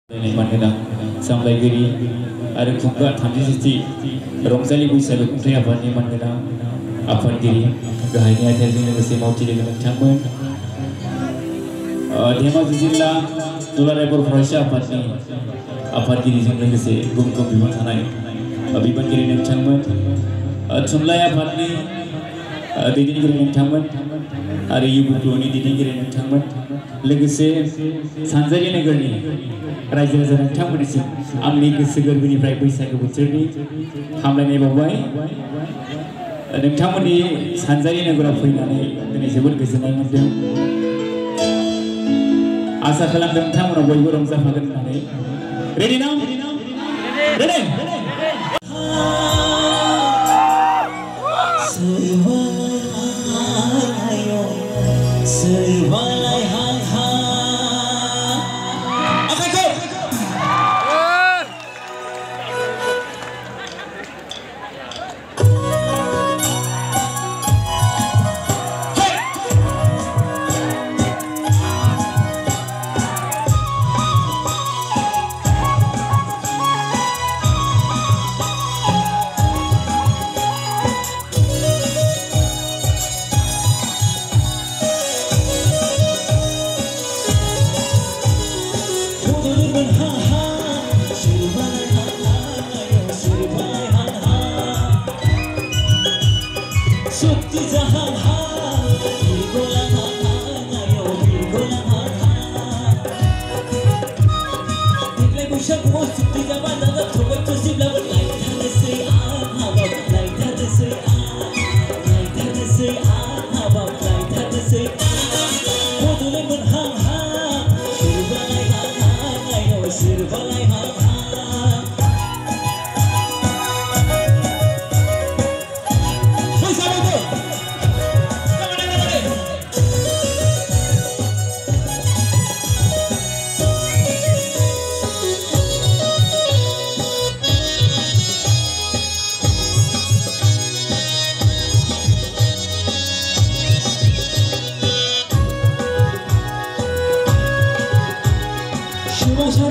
मानगोनां सामलायगिरि आरो खुंगा 37थि रंजालि बैसागु खुंथाय आफादनि मानगोनां आफादगिरि गाहाय नेहाथारिजों लोगोसे मावथि लोगो नोंथांमोन, धेमाजि जिल्ला दुलाराय बर' फरायसा आफादनि आफादगिरिजों लोगोसे गुबुन गुबुन बिबान थानाय बिबानगिरि नोंथांमोन, थुनलाइ आफादनि दैदेनगिरि नोंथांमोन आरो इउपिअनि दैदेनगिरि नोंथांमोन, लोगोसे सानजारि नोगोरनि रायजो राजा नोंथांमोननिसिम आंनि गोसो गोरबोनिफ्राय बैसागु बोथोरनि हामलायनाय बावबाय। नोंथांमोननि सानजारि नोगोराव फैनानै दिनै जोबोद गोजोननाय मोनदों। आसा खालामदों नोंथांमोना बयबो रंजाफागोन होननानै। Ready now? Ready?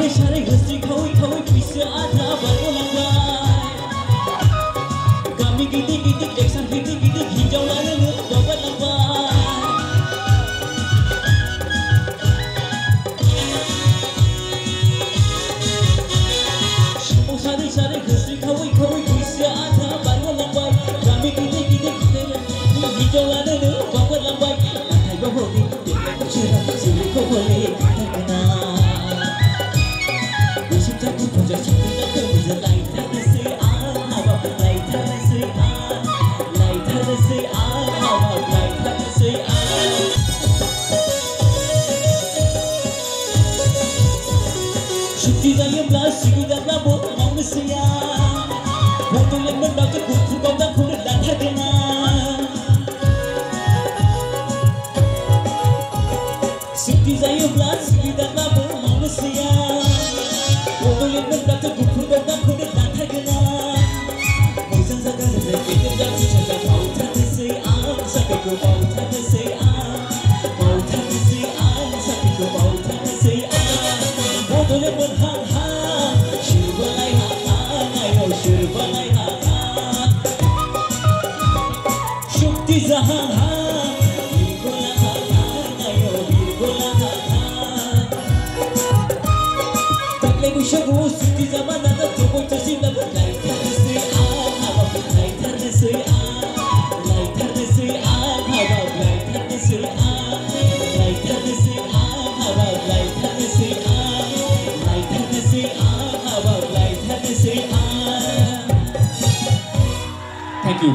Sare gasti kawai kawai bisa ada berolahraga. Kami gidi eksan gidi hijau lalu bawa lambat. Sare gasti kawai kawai bisa ada berolahraga. Kami gidi hijau lalu bawa lambat. Hai bawa gidi cerah sini kau boleh terkenal. Shukti zayam la sigi dagla bot manusia, botol yang mendak kuku kau tak kulit dan hagena. Shukti zayam la sigi dagla bot manusia, botol yang mendak kuku kau tak kulit dan hagena. Musan zagar kita dah bisa kau tak sean, sampai kau tak sean, kau tak sean, sampai kau tak sean. Botol yang berhang-hang, syurbalai hang-hang, ayo syurbalai hang-hang. Shukti zahang-hang, birgola hang-hang, ayo birgola hang-hang. Tak lagi syarus, di zaman ada tubuh tersimpan berlai tersean, habab berlai tersean, berlai tersean, habab berlai tersean, berlai tersean, habab berlai tersean. Thank you.